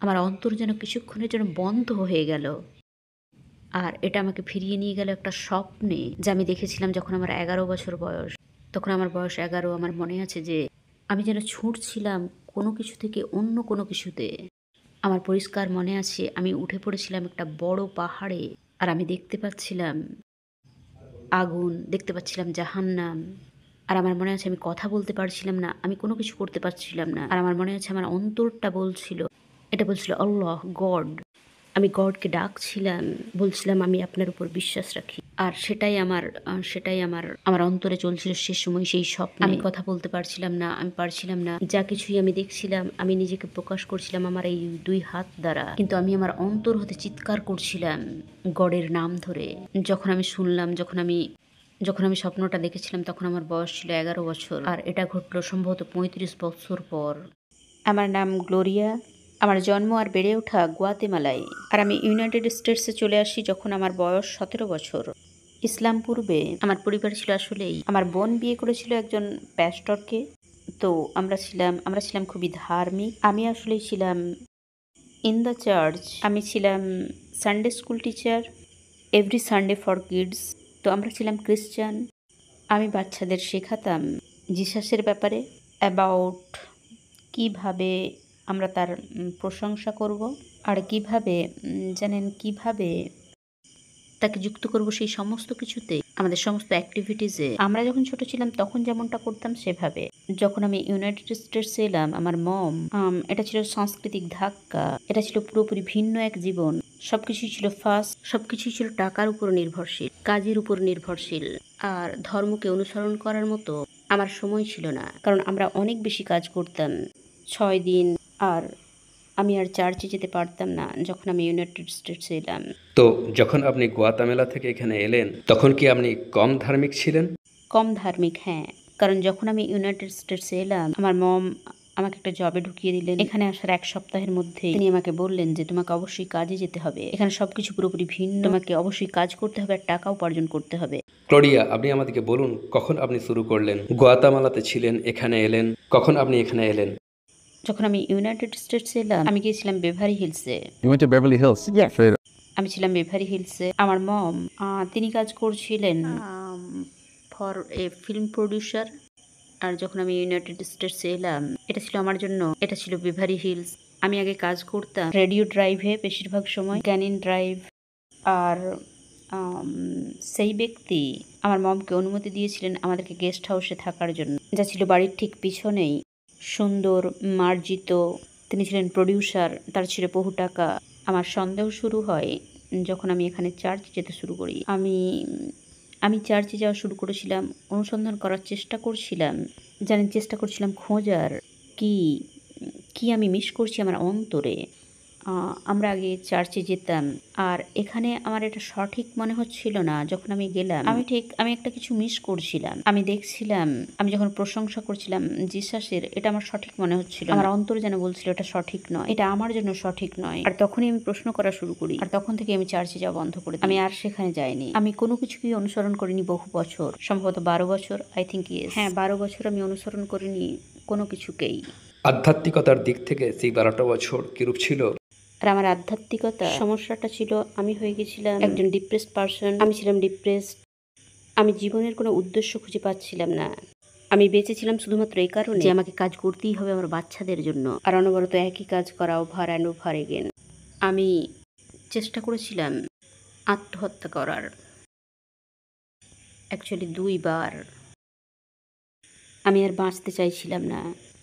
আমার অন্তর যেন কিছুক্ষণের জন্য বন্ধ হয়ে গেল। আর এটা আমাকে ফিরিয়ে নিয়ে গেল একটা স্বপ্নে, যা আমি দেখেছিলাম যখন আমার 11 বছর বয়স। তখন আমার বয়স 11। আমার মনে আছে যে আমি যেন ছুটছিলাম কোনো কিছু থেকে অন্য কোনো কিছুতে। আমার পরিষ্কার মনে আছে আমি উঠে পড়েছিলাম একটা বড় পাহাড়ে। আর আমি দেখতে পাচ্ছিলাম আগুন, দেখতে পাচ্ছিলাম জাহান্নাম। আর আমার মনে আছে আমি কথা বলতে পারছিলাম না, আমি কোনো কিছু করতে পারছিলাম না। আর আমার মনে আছে আমার অন্তরটা বলছিল, এটা বলছিল আল্লাহ, গড। আমি গডকে ডাকছিলাম, বলছিলাম আমি আপনার উপর বিশ্বাস রাখি। আর সেটাই আমার অন্তরে চলছিল সে সময়, সেই স্বপ্ন। আমি কথা বলতে পারছিলাম না, আমি পারছিলাম না। যা কিছুই আমি দেখছিলাম, আমি নিজেকে প্রকাশ করছিলাম আমার এই 2 হাত দ্বারা, কিন্তু আমি আমার অন্তর হতে চিৎকার করছিলাম গডের নাম ধরে। যখন আমি শুনলাম, যখন আমি স্বপ্নটা দেখেছিলাম, তখন আমার বয়স ছিল 11 বছর। আর এটা ঘটলো সম্ভবত 35 বছর পর। আমার নাম গ্লোরিয়া। আমার জন্ম আর বেড়ে ওঠা গুয়াতেমালায়। আর আমি ইউনাইটেড স্টেটসে চলে আসি যখন আমার বয়স 17 বছর। ইসলাম পূর্বে আমার পরিবার ছিল আসলেই, আমার বোন বিয়ে করেছিল একজন প্যাস্টরকে। তো আমরা ছিলাম খুবই ধার্মিক। আমি আসলেই ছিলাম ইন দ্য চার্চ। আমি ছিলাম Sunday school teacher, every Sunday for kids. তো আমরা ছিলাম ক্রিশ্চান। আমি বাচ্চাদের শেখাতাম জিসাসের ব্যাপারে, অ্যাবাউট কিভাবে আমরা তার প্রশংসা করব, আর কিভাবে কিভাবে তাকে যুক্ত করব সেই সমস্ত কিছুতে, আমাদের সমস্ত অ্যাক্টিভিটিসে। আমরা যখন ছোট ছিলাম তখন যেমনটা করতাম সেভাবে। যখন আমি ইউনাইটেড স্টেটসে এলাম, আমার মম, এটা ছিল সাংস্কৃতিক ধাক্কা। এটা ছিল পুরোপুরি ভিন্ন এক জীবন। সবকিছুই ছিল ফাস্ট, সবকিছুই ছিল টাকার উপর নির্ভরশীল, কাজের উপর নির্ভরশীল। আর ধর্মকে অনুসরণ করার মতো আমার সময় ছিল না, কারণ আমরা অনেক বেশি কাজ করতাম 6 দিন। আর আমি আর চার্চে যেতে পারতাম না যখন আমি ইউনাইটেড স্টেটসে এলাম। তো যখন আপনি গুয়াতামেলা থেকে এখানে এলেন, তখন কি আপনি কম ধার্মিক ছিলেন? কম ধার্মিক, হ্যাঁ। কারণ যখন আমি ইউনাইটেড স্টেটসে এলাম, আমার মম আমাকে একটা জবে ঢুকিয়ে দিলেন। এখানে আসার 1 সপ্তাহের মধ্যেই তিনি আমাকে বললেন যে তোমাকে অবশ্যই কাজে যেতে হবে, এখানে সবকিছু পুরোপুরি ভিন্ন, তোমাকে অবশ্যই কাজ করতে হবে আর টাকা উপার্জন করতে হবে। ক্লোরিয়া, আপনি আমাদেরকে বলুন কখন আপনি শুরু করলেন? গুয়াতামালাতে ছিলেন, এখানে এলেন, কখন আপনি এখানে এলেন? যখন আমি ইউনাইটেড স্টেটসে এলাম, আমি গিয়েছিলাম বেভারি হিলসে। You went to Beverly Hills? Yeah. Straight up. আমি ছিলাম বেভারি হিলসে। আমার মম তিনি কাজ করছিলেন ফর এ ফিল্ম প্রডিউসার। আর যখন আমি ইউনাইটেড স্টেটসে এলাম, এটা ছিল বেভারি হিলস। আমি আগে কাজ করতাম রেডিও ড্রাইভে, বেশিরভাগ সময় ক্যানিন ড্রাইভ। আর আম, সেই ব্যক্তি আমার মমকে অনুমতি দিয়েছিলেন আমাদেরকে গেস্ট হাউসে থাকার জন্য, যা ছিল বাড়ির ঠিক পিছনেই, সুন্দর, মার্জিত। তিনি ছিলেন প্রডিউসার, তার ছিল বহু টাকা। আমার সন্দেহ শুরু হয় যখন আমি এখানে চার্চ যেতে শুরু করি। আমি চার্চে যাওয়া শুরু করেছিলাম, অনুসন্ধান করার চেষ্টা করছিলাম, চেষ্টা করছিলাম খোঁজার কি কি আমি মিস করছি আমার অন্তরে। আমরা আগে চার্চে যেতাম, আর এখানে আমার এটা সঠিক মনে হচ্ছিল না। যখন আমি গেলাম, আমি একটা কিছু মিস করছিলাম। আমি দেখছিলাম, আমি যখন প্রশংসা করছিলাম জিসাসের, এটা আমার সঠিক মনে হচ্ছিল। আমার অন্তর যেন বলছিল এটা সঠিক নয়, এটা আমার জন্য সঠিক নয়। আর তখনই আমি প্রশ্ন করা শুরু করি, আর তখন থেকে আমি চার্চে যাওয়া বন্ধ করে দিই। আমি আর সেখানে যাইনি। আমি কোনো কিছুকেই অনুসরণ করিনি বহু বছর, সম্ভবত 12 বছর, আই থিঙ্ক। হ্যাঁ, 12 বছর আমি অনুসরণ করিনি কোনো কিছুকেই। আধ্যাত্মিকতার দিক থেকে সেই 12টা বছর কিরূপ ছিল? আর আমার আধ্যাত্মিকতা সমস্যাটা ছিল, আমি হয়ে গেছিলাম একজন ডিপ্রেসড পারসন। আমি ছিলাম ডিপ্রেসড। আমি জীবনের কোনো উদ্দেশ্য খুঁজে পাচ্ছিলাম না। আমি বেঁচেছিলাম শুধুমাত্র এই কারণে যে আমাকে কাজ করতেই হবে আমার বাচ্চাদের জন্য, আর অনবরত একই কাজ করা, ওভার অ্যান্ড ওভার এগেন। আমি চেষ্টা করেছিলাম আত্মহত্যা করার, অ্যাকচুয়ালি 2 বার। আমি আর বাঁচতে চাইছিলাম না।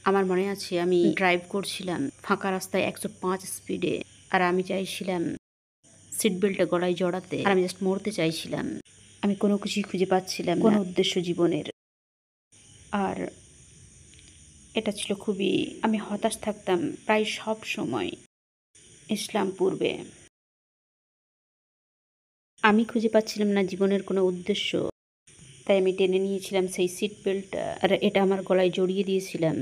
আমার মনে আছে আমি ড্রাইভ করছিলাম ফাঁকা রাস্তায় 105 স্পিডে, আর আমি চাইছিলাম সিট বেল্টটা গলায় জড়াতে, আর আমি জাস্ট মরতে চাইছিলাম। আমি কোনো কিছুই খুঁজে পাচ্ছিলাম না, কোনো উদ্দেশ্য জীবনের। আর এটা ছিল খুবই, আমি হতাশ থাকতাম প্রায় সব সময়। ইসলাম পূর্বে আমি খুঁজে পাচ্ছিলাম না জীবনের কোনো উদ্দেশ্য, তাই আমি টেনে নিয়েছিলাম সেই সিট বেল্টটা, আর এটা আমার গলায় জড়িয়ে দিয়েছিলাম।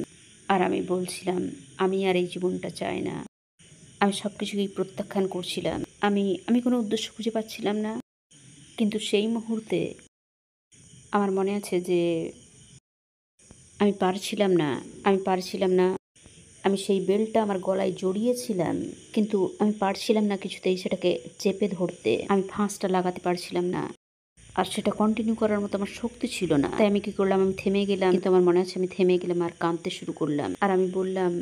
আর আমি বলছিলাম আমি আর এই জীবনটা চাই না। আমি সব কিছুকেই প্রত্যাখ্যান করছিলাম। আমি কোনো উদ্দেশ্য খুঁজে পাচ্ছিলাম না। কিন্তু সেই মুহূর্তে আমার মনে আছে যে আমি পারছিলাম না আমি সেই বেল্টটা আমার গলায় জড়িয়েছিলাম, কিন্তু আমি পারছিলাম না কিছুতেই সেটাকে চেপে ধরতে। আমি ফাঁসটা লাগাতে পারছিলাম না, আর সেটা কন্টিনিউ করার মতো আমার শক্তি ছিল না। তাই আমি কি করলাম, আমি থেমে গেলাম। কিন্তু আমার মনে আছে আমি থেমে গেলাম আর কাঁদতে শুরু করলাম। আর আমি বললাম,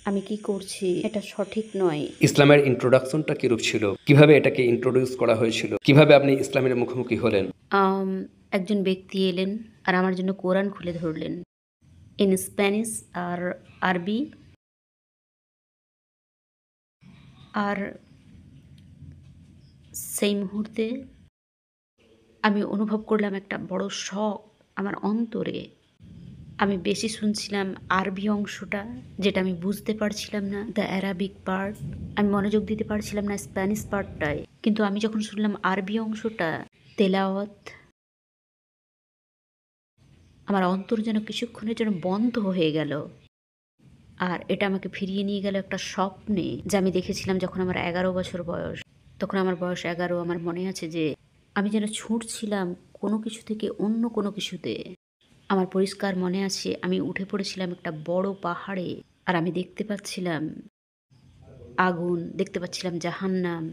আমি কি করছি, এটা সঠিক নয়। ইসলামের ইন্ট্রোডাকশনটা কিরূপ ছিল, কিভাবে এটাকে ইন্ট্রোডিউস করা হয়েছিল, কিভাবে আপনি ইসলামের মুখোমুখি হলেন? একজন ব্যক্তি এলেন আর আমার জন্য কোরআন খুলে ধরলেন ইন স্প্যানিশ আর আরবি। আর সেই মুহূর্তে আমি অনুভব করলাম একটা বড় শক আমার অন্তরে। আমি বেশি শুনছিলাম আরবি অংশটা, যেটা আমি বুঝতে পারছিলাম না, দ্য অ্যারাবিক পার্ট। আমি মনোযোগ দিতে পারছিলাম না স্প্যানিশ পার্টটায়। কিন্তু আমি যখন শুনলাম আরবি অংশটা, তেলাওয়াত, আমার অন্তর যেন কিছুক্ষণের জন্য বন্ধ হয়ে গেল। আর এটা আমাকে ফিরিয়ে নিয়ে গেল একটা স্বপ্নে, যা আমি দেখেছিলাম যখন আমার 11 বছর বয়স। তখন আমার বয়স 11। আমার মনে আছে যে আমি যেন ছুটছিলাম কোনো কিছু থেকে অন্য কোনো কিছুতে। আমার পরিষ্কার মনে আছে আমি উঠে পড়েছিলাম একটা বড় পাহাড়ে, আর আমি দেখতে পাচ্ছিলাম আগুন, দেখতে পাচ্ছিলাম জাহান্নাম।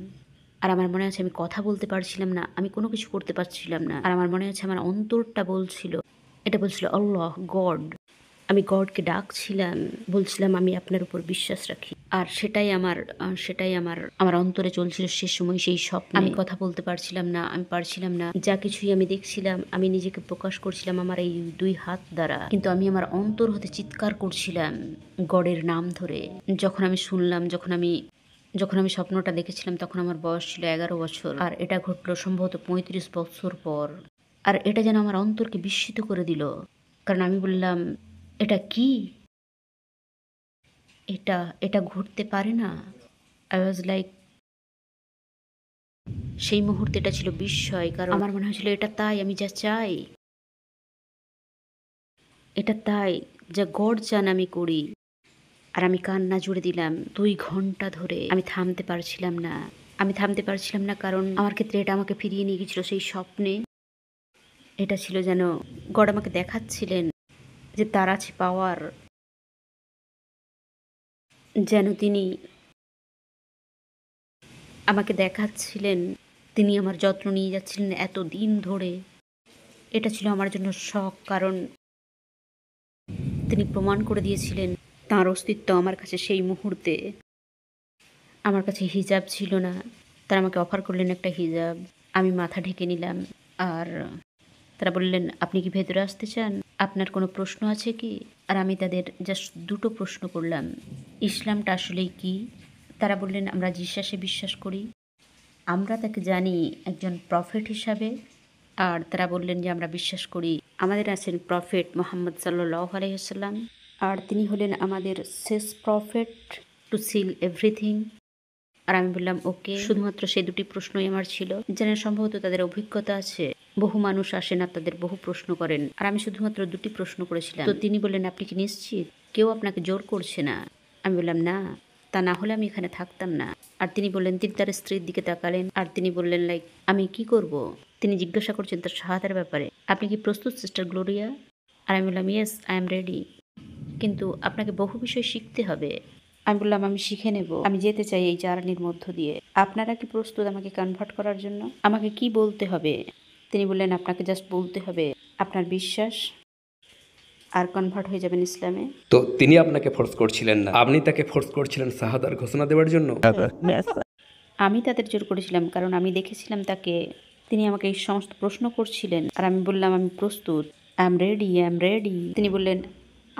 আর আমার মনে আছে আমি কথা বলতে পারছিলাম না, আমি কোনো কিছু করতে পারছিলাম না। আর আমার মনে আছে আমার অন্তরটা বলছিল, এটা বলছিল আল্লাহ, গড। আমি গডকে ডাকছিলাম, বলছিলাম আমি আপনার উপর বিশ্বাস রাখি। আর সেটাই আমার অন্তরে চলছিল সে সময়, সেই স্বপ্ন। আমি কথা বলতে পারছিলাম না, আমি পারছিলাম না। যা কিছুই আমি দেখছিলাম, আমি নিজেকে প্রকাশ করছিলাম আমার এই 2 হাত দ্বারা, কিন্তু আমি আমার অন্তর হতে চিৎকার করছিলাম গডের নাম ধরে। যখন আমি শুনলাম, যখন আমি স্বপ্নটা দেখেছিলাম, তখন আমার বয়স ছিল 11 বছর। আর এটা ঘটলো সম্ভবত 35 বছর পর। আর এটা যেন আমার অন্তরকে বিস্মিত করে দিল। কারণ আমি বললাম, এটা কি? এটা ঘটতে পারে না। আই ওয়াজ লাইক, সেই মুহূর্তে এটা ছিল বিস্ময়। কারণ আমার মনে হয়েছিল এটা তাই, আমি যা চাই, এটা তাই যা গড চান আমি করি। আর আমি কান্না জুড়ে দিলাম 2 ঘন্টা ধরে। আমি থামতে পারছিলাম না, কারণ আমার ক্ষেত্রে এটা আমাকে ফিরিয়ে নিয়ে গেছিল সেই স্বপ্নে। এটা ছিল যেন গড আমাকে দেখাচ্ছিলেন যে তার আছে পাওয়ার, যেন তিনি আমাকে দেখাচ্ছিলেন, তিনি আমার যত্ন নিয়ে যাচ্ছিলেন এত দিন ধরে। এটা ছিল আমার জন্য শক, কারণ তিনি প্রমাণ করে দিয়েছিলেন তাঁর অস্তিত্ব আমার কাছে। সেই মুহূর্তে আমার কাছে হিজাব ছিল না, তারা আমাকে অফার করলেন একটা হিজাব। আমি মাথা ঢেকে নিলাম। আর তারা বললেন, আপনি কি ভেতরে আসতে চান, আপনার কোনো প্রশ্ন আছে কি? আর আমি তাদের জাস্ট 2টো প্রশ্ন করলাম, ইসলামটা আসলেই কি? তারা বললেন, আমরা যিশাসে বিশ্বাস করি, আমরা তাকে জানি একজন প্রফেট হিসাবে। আর তারা বললেন যে আমরা বিশ্বাস করি আমাদের আছেন প্রফেট মোহাম্মদ সাল্লাল্লাহু আলাইহি ওয়াসাল্লাম, আর তিনি হলেন আমাদের শেষ প্রফেট টু সিল এভরিথিং। আর আমি বললাম ওকে। শুধুমাত্র সেই 2টি প্রশ্নই আমার ছিল, যেন সম্ভবত তাদের অভিজ্ঞতা আছে, বহু মানুষ আসেন আর তাদের বহু প্রশ্ন করেন, আর আমি শুধুমাত্র 2টি প্রশ্ন করেছিলাম। তো তিনি বললেন, আপনি কি নিশ্চিত কেউ আপনাকে জোর করছে না? আমি বললাম না, তা না হলে আমি এখানে থাকতাম না। আর তিনি বললেন, তিনি তার স্ত্রীর দিকে তাকালেন, আর তিনি বললেন লাইক, আমি কি করব? তিনি জিজ্ঞাসা করছেন তার শাহাদার ব্যাপারে, আপনি কি প্রস্তুত সিস্টার গ্লোরিয়া? আর আমি বললাম, ইয়েস, আই এম রেডি, কিন্তু আপনাকে বহু বিষয় শিখতে হবে। আমি বললাম, আমি শিখে নেব, আমি যেতে চাই এই জার্নির মধ্য দিয়ে। আপনারা কি প্রস্তুত আমাকে কনভার্ট করার জন্য? আমাকে কি বলতে হবে? তিনি বললেন, আপনাকে জাস্ট বলতে হবে আপনার বিশ্বাস, আর কনভার্ট হয়ে যাবেন ইসলামে। তো তিনি আপনাকে ফোর্স করছিলেন না, আপনি তাকে ফোর্স করছিলেন শাহাদার ঘোষণা দেওয়ার জন্য? আমি তাদের জোর করেছিলাম, কারণ আমি দেখেছিলাম তাকে, তিনি আমাকে এই সমস্ত প্রশ্ন করছিলেন। আর আমি বললাম, আমি প্রস্তুত, আই এম রেডি। তিনি বললেন,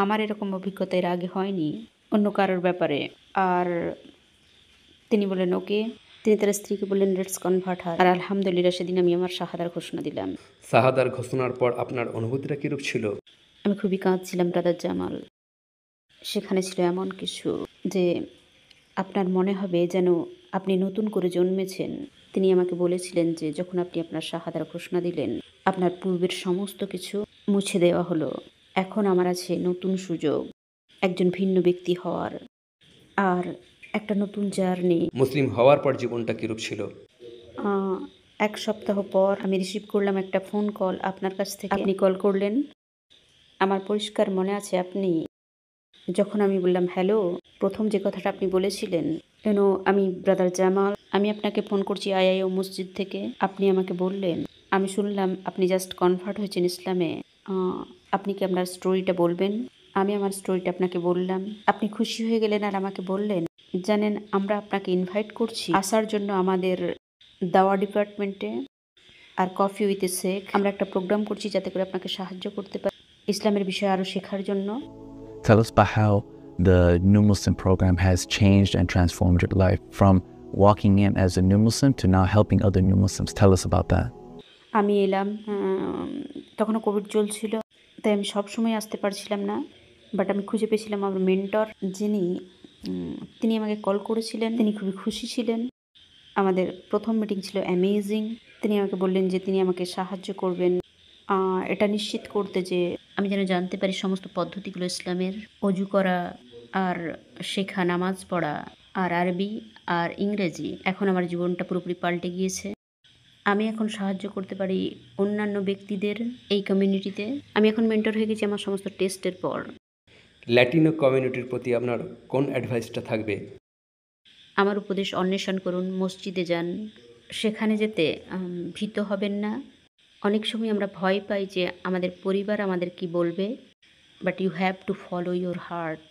আমার এরকম অভিজ্ঞতা এর আগে হয়নি অন্য কারোর ব্যাপারে। আর তিনি বললেন ওকে। তিনি তার স্ত্রীকে বললেন, লেটস কনভার্ট হার। আর আলহামদুলিল্লাহ সেদিন আমি আমার শাহাদার ঘোষণা দিলাম। শাহাদার ঘোষণার পর আপনার অনুভূতিটা কিরূপ ছিল? আমি খুবই কাঁদছিলাম ব্রাদার জামাল। সেখানে ছিল এমন কিছু যে আপনার মনে হবে যেন আপনি নতুন করে জন্মেছেন। তিনি আমাকে বলেছিলেন যে যখন আপনি আপনার শাহাদার ঘোষণা দিলেন, আপনার পূর্বের সমস্ত কিছু মুছে দেওয়া হলো। এখন আমার আছে নতুন সুযোগ, একজন ভিন্ন ব্যক্তি হওয়ার, আর একটা নতুন জার্নি। মুসলিম হওয়ার পর জীবনটা কিরূপ ছিল? 1 সপ্তাহ পর আমি রিসিভ করলাম একটা ফোন কল আপনার কাছ থেকে। আপনি কল করলেন। আমার পরিষ্কার মনে আছে আপনি যখন আমি বললাম হ্যালো, প্রথম যে কথাটা আপনি বলেছিলেন, আমি ব্রাদার জামাল, আমি আপনাকে ফোন করছি আইআইও মসজিদ থেকে। আপনি আমাকে বললেন, আমি শুনলাম আপনি জাস্ট কনভার্ট হয়েছেন ইসলামে। আপনি কি আপনার স্টোরিটা বলবেন? আমি আমার স্টোরিটা আপনাকে বললাম। আপনি খুশি হয়ে গেলেন আর আমাকে বললেন, জানেন আমরা আপনাকে ইনভাইট করছি আসার জন্য আমাদের দাওয়া ডিপার্টমেন্টে। আর কফি উইথ এ শেখ আমরা একটা প্রোগ্রাম করছি যাতে করে আপনাকে সাহায্য করতে পারি ইসলামের বিষয়ে আরও শেখার জন্য। Tell us about how the New Muslim program has changed and transformed your life from walking in as a new Muslim to now helping other new Muslims. Tell us about that. আমি এলাম, তখনও Covid চলছিল, তাই আমি সবসময় আসতে পারছিলাম না। বাট আমি খুঁজে পেয়েছিলাম আমার মেন্টর, যিনি তিনি আমাকে কল করেছিলেন। তিনি খুবই খুশি ছিলেন। আমাদের প্রথম মিটিং ছিল অ্যামেজিং। তিনি আমাকে বললেন যে তিনি আমাকে সাহায্য করবেন এটা নিশ্চিত করতে যে আমি যেন জানতে পারি সমস্ত পদ্ধতিগুলো ইসলামের, অজু করা আর শেখা, নামাজ পড়া আর আরবি আর ইংরেজি। এখন আমার জীবনটা পুরোপুরি পাল্টে গিয়েছে। আমি এখন সাহায্য করতে পারি অন্যান্য ব্যক্তিদের এই কমিউনিটিতে। আমি এখন মেন্টর হয়ে গেছি আমার সমস্ত টেস্টের পর। ল্যাটিনো কমিউনিটির প্রতি আপনার কোন অ্যাডভাইসটা থাকবে? আমার উপদেশ অন্বেষণ করুন, মসজিদে যান, সেখানে যেতে ভীত হবেন না। অনেক সময় আমরা ভয় পাই যে আমাদের পরিবার আমাদের কি বলবে, but you have to follow your heart.